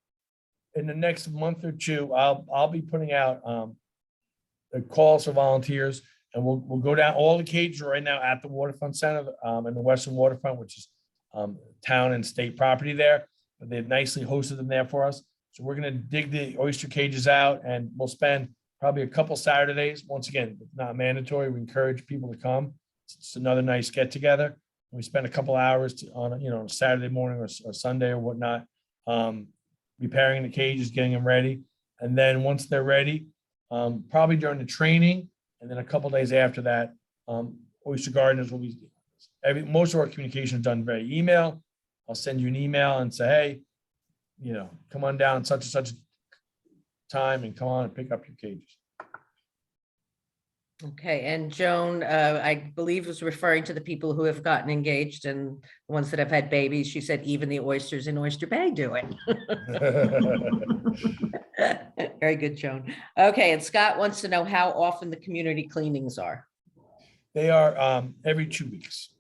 month or two. I'll be putting out the calls for volunteers, and we'll go down. All the cages are right now at the Waterfront Center in the Western Waterfront, which is town and state property there. But they've nicely hosted them there for us. So we're going to dig the oyster cages out, and we'll spend probably a couple Saturdays. Once again, it's not mandatory. We encourage people to come. It's another nice get together. We spend a couple hours on a Saturday morning or Sunday or whatnot, repairing the cages, getting them ready. And then once they're ready, probably during the training, and then a couple days after that, oyster gardeners will be, most of our communication is done via email. I'll send you an email and say, hey, come on down such and such time and come on and pick up your cages. Okay, and Joan, I believe was referring to the people who have gotten engaged and the ones that have had babies. She said even the oysters in Oyster Bay do it. Very good, Joan. Okay, and Scott wants to know how often the community cleanings are. They are every 2 weeks.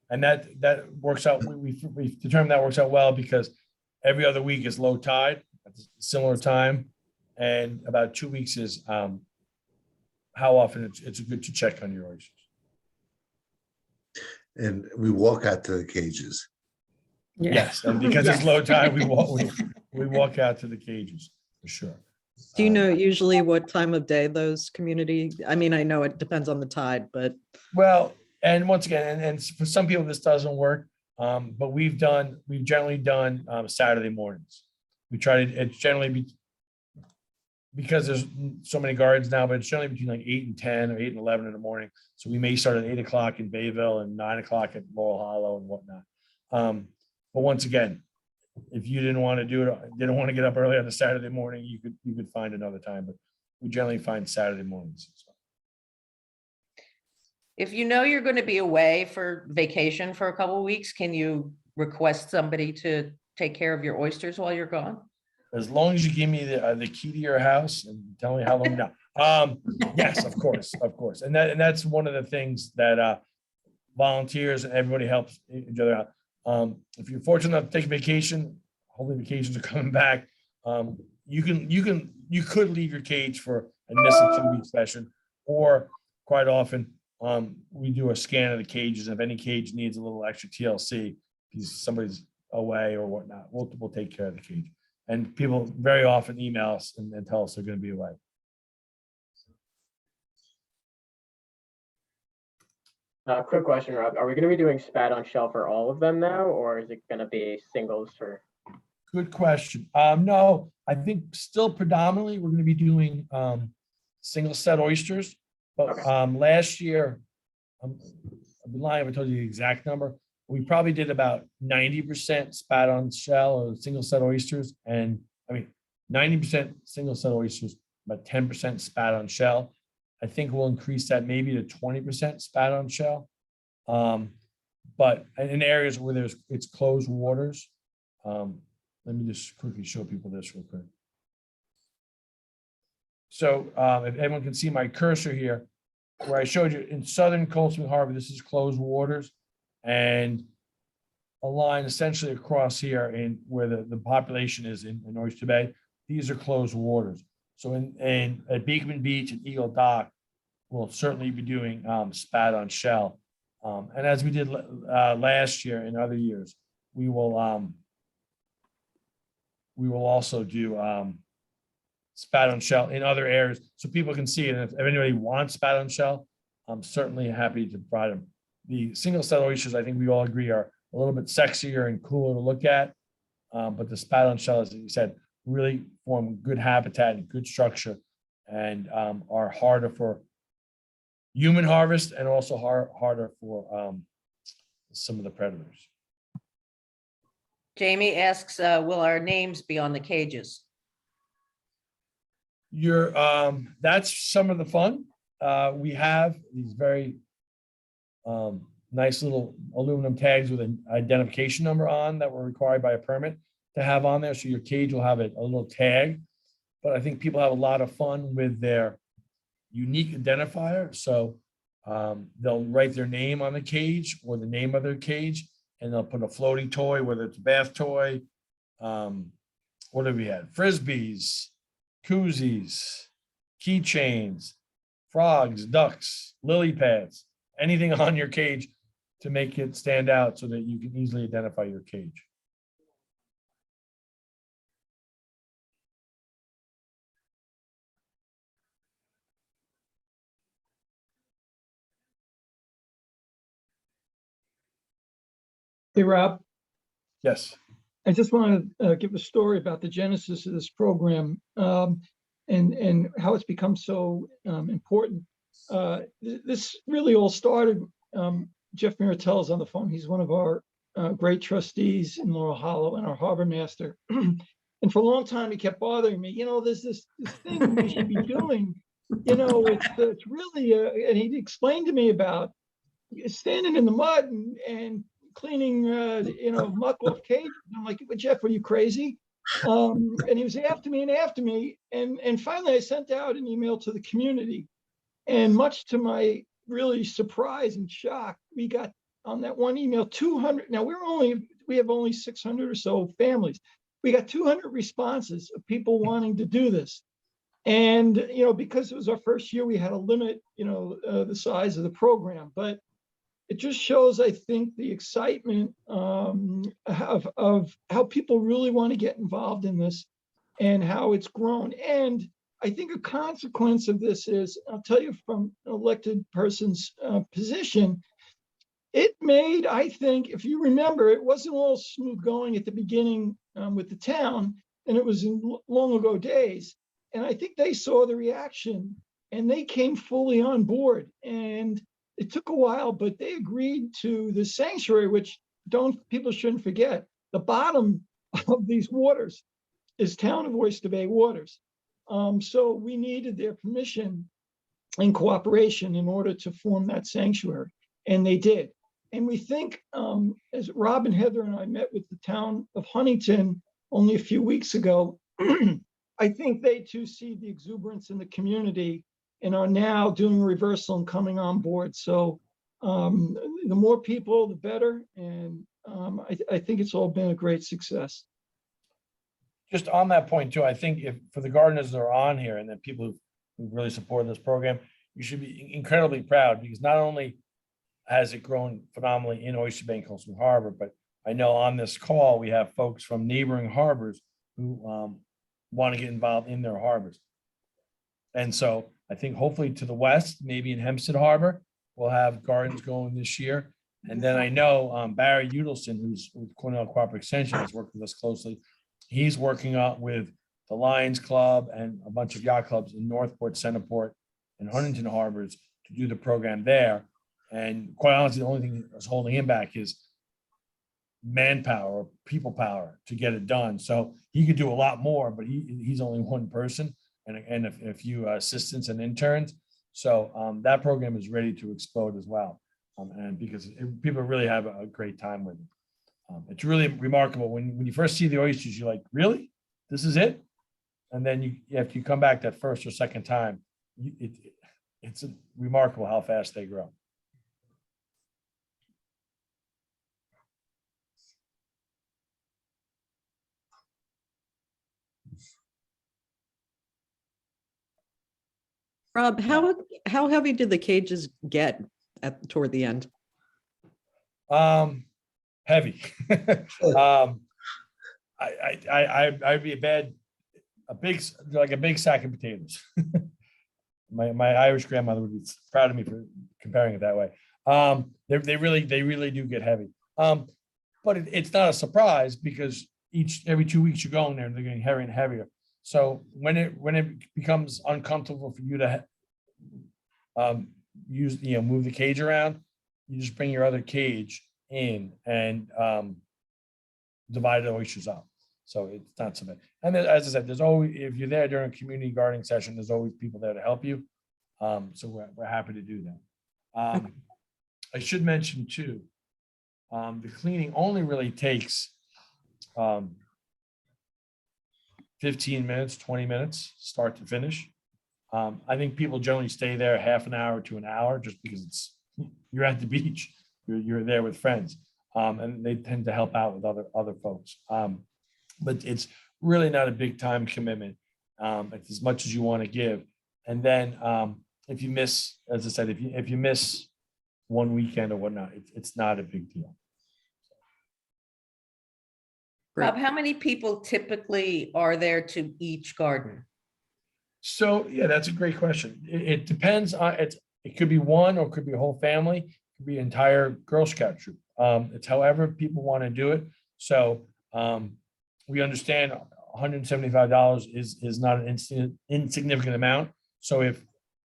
And that works out. We've determined that works out well because every other week is low tide at a similar time. And about 2 weeks is how often it's good to check on your oysters. And we walk out to the cages. Yes, and because it's low tide, we walk out to the cages for sure. Do you know usually what time of day those community, I mean, I know it depends on the tide, but Well, and once again, and for some people this doesn't work, but we've generally done Saturday mornings. We try to, it's generally because there's so many gardens now, but it's generally between like 8 and 10 or 8 and 11 in the morning. So we may start at 8 o'clock in Bayville and 9 o'clock at Laurel Hollow and whatnot. But once again, if you didn't want to do it, didn't want to get up early on a Saturday morning, you could find another time, but we generally find Saturday mornings. If you know you're going to be away for vacation for a couple of weeks, can you request somebody to take care of your oysters while you're gone? As long as you give me the key to your house and tell me how long now. Yes, of course. And that's one of the things that volunteers and everybody helps each other out. If you're fortunate enough to take a vacation, hopefully vacations are coming back. You could leave your cage for and miss a 2-week session, or quite often we do a scan of the cages. If any cage needs a little extra TLC because somebody's away or whatnot, we'll take care of the cage. And people very often email us and tell us they're going to be away. Quick question, Rob. Are we going to be doing spat on shell for all of them now, or is it going to be singles for? Good question. No, I think still predominantly we're going to be doing single set oysters. But last year, I've been lying if I told you the exact number. We probably did about 90% spat on shell or single set oysters. And 90% single set oysters, about 10% spat on shell. I think we'll increase that maybe to 20% spat on shell. But in areas where it's closed waters, let me just quickly show people this real quick. So if everyone can see my cursor here, where I showed you in southern Cold Spring Harbor, this is closed waters, and a line essentially across here in where the population is in Oyster Bay, these are closed waters. So at Beekman Beach and Eagle Dock, we'll certainly be doing spat on shell. And as we did last year and other years, we will also do spat on shell in other areas so people can see it. And if anybody wants spat on shell, I'm certainly happy to provide them. The single set oysters, I think we all agree, are a little bit sexier and cooler to look at. But the spat on shell, as you said, really form good habitat and good structure, and are harder for human harvest and also harder for some of the predators. Jamie asks, will our names be on the cages? That's some of the fun. We have these very nice little aluminum tags with an identification number on that were required by a permit to have on there. So your cage will have a little tag, but I think people have a lot of fun with their unique identifier. So they'll write their name on the cage or the name of their cage, and they'll put a floaty toy, whether it's a bath toy. What have we had? Frisbees, koozies, keychains, frogs, ducks, lily pads, anything on your cage to make it stand out so that you can easily identify your cage. Hey, Rob, Yes. I just want to give a story about the genesis of this program, and how it's become so important. This really all started, Jeff Miratel's on the phone. He's one of our great trustees in Laurel Hollow and our harbor master. And for a long time, he kept bothering me. There's this thing we should be doing. It's really, and he explained to me about standing in the mud and cleaning, muck off cages. I'm like, "But Jeff, are you crazy?" And he was after me. And finally, I sent out an email to the community. And much to my really surprise and shock, we got on that one email 200. Now we have only 600 or so families. We got 200 responses of people wanting to do this. And, because it was our first year, we had to limit, the size of the program. But it just shows, I think, the excitement of how people really want to get involved in this and how it's grown. And I think a consequence of this is, I'll tell you from an elected person's position, it made, I think, if you remember, it wasn't all smooth going at the beginning with the town, and it was in long ago days. And I think they saw the reaction and they came fully on board. And it took a while, but they agreed to the sanctuary, which people shouldn't forget. The bottom of these waters is town of Oyster Bay waters. So we needed their permission and cooperation in order to form that sanctuary, and they did. And we think, as Rob and Heather and I met with the town of Huntington only a few weeks ago, I think they too see the exuberance in the community and are now doing reversal and coming on board. So the more people, the better. And I think it's all been a great success. Just on that point too, I think if for the gardeners that are on here and the people who really support this program, you should be incredibly proud, because not only has it grown phenomenally in Oyster Bay and Coastal Harbor, but I know on this call, we have folks from neighboring harbors who want to get involved in their harbors. And so I think hopefully to the west, maybe in Hempstead Harbor, we'll have gardens going this year. And then I know Barry Udelson, who's with Cornell Cooperative Extension, has worked with us closely. He's working out with the Lions Club and a bunch of yacht clubs in Northport, Centerport, and Huntington harbors to do the program there. And quite honestly, the only thing that's holding him back is manpower, people power to get it done. So he could do a lot more, but he's only one person and a few assistants and interns. So that program is ready to explode as well. And because people really have a great time with it. It's really remarkable when you first see the oysters, you're like, really? This is it? And then if you come back that first or second time, it's remarkable how fast they grow. Rob, how heavy did the cages get toward the end? Heavy. I'd be a big sack of potatoes. My Irish grandmother would be proud of me for comparing it that way. They really do get heavy. But it's not a surprise, because every 2 weeks you're going there and they're getting heavier and heavier. So when it becomes uncomfortable for you to move the cage around, you just bring your other cage in and divide the oysters up. So it's not so bad. And then, as I said, there's always, if you're there during a community gardening session, there's always people there to help you. So we're happy to do that. I should mention too, the cleaning only really takes 15 minutes, 20 minutes, start to finish. I think people generally stay there half an hour to an hour just because you're at the beach, you're there with friends, and they tend to help out with other folks. But it's really not a big time commitment. It's as much as you want to give. And then if you miss, as I said, if you miss one weekend or whatnot, it's not a big deal. Rob, how many people typically are there to each garden? So yeah, that's a great question. It depends on it could be one or it could be a whole family, it could be an entire Girl Scout troop. It's however people want to do it. So We understand $175 is not an insignificant amount. So if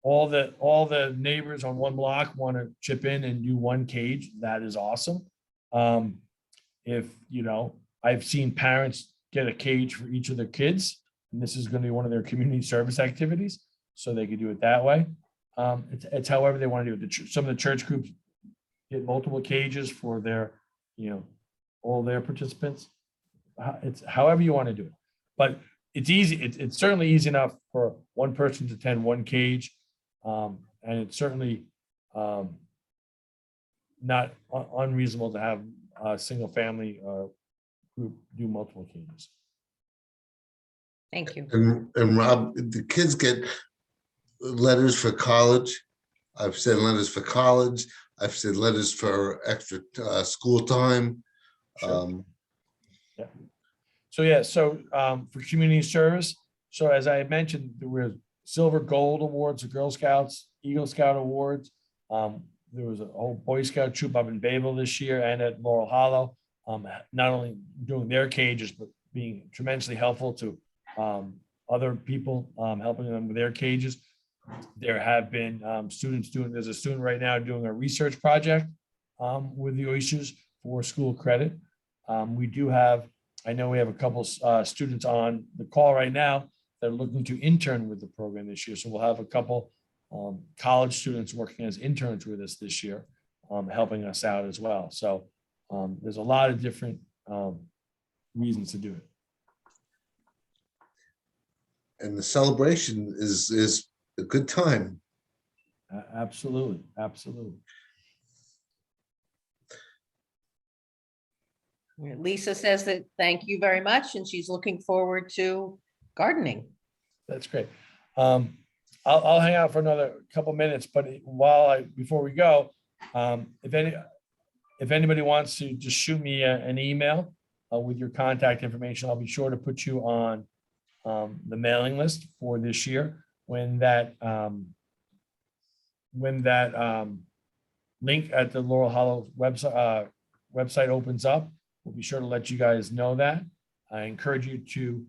all the neighbors on one block want to chip in and do one cage, that is awesome. If, I've seen parents get a cage for each of their kids, and this is going to be one of their community service activities, so they could do it that way. It's however they want to do it. Some of the church groups get multiple cages for their, all their participants. It's however you want to do it, but it's easy. It's certainly easy enough for one person to attend one cage. And it's certainly not unreasonable to have a single family group do multiple cages. Thank you. And Rob, the kids get letters for college. I've sent letters for college. I've sent letters for extra school time. Sure. So for community service, so as I had mentioned, there were silver, gold awards, the Girl Scouts, Eagle Scout awards. There was a whole Boy Scout troop up in Bayville this year and at Laurel Hollow. Not only doing their cages, but being tremendously helpful to other people, helping them with their cages. There have been students there's a student right now doing a research project with the Oysters for school credit. I know we have a couple students on the call right now that are looking to intern with the program this year. So we'll have a couple college students working as interns with us this year, helping us out as well. So there's a lot of different reasons to do it. And the celebration is a good time. Absolutely, absolutely. Lisa says that thank you very much, and she's looking forward to gardening. That's great. I'll hang out for another couple minutes, but before we go, if anybody wants to just shoot me an email with your contact information, I'll be sure to put you on the mailing list for this year. When that link at the Laurel Hollow website opens up, we'll be sure to let you guys know that. I encourage you to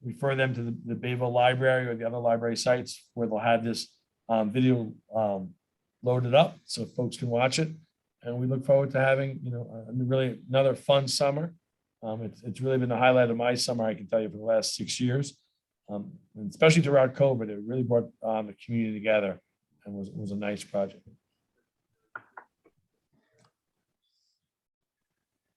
refer them to the Bayville Library or the other library sites where they'll have this video loaded up so folks can watch it. And we look forward to having, really another fun summer. It's really been the highlight of my summer, I can tell you, for the last 6 years. And especially throughout COVID, it really brought the community together and was a nice project.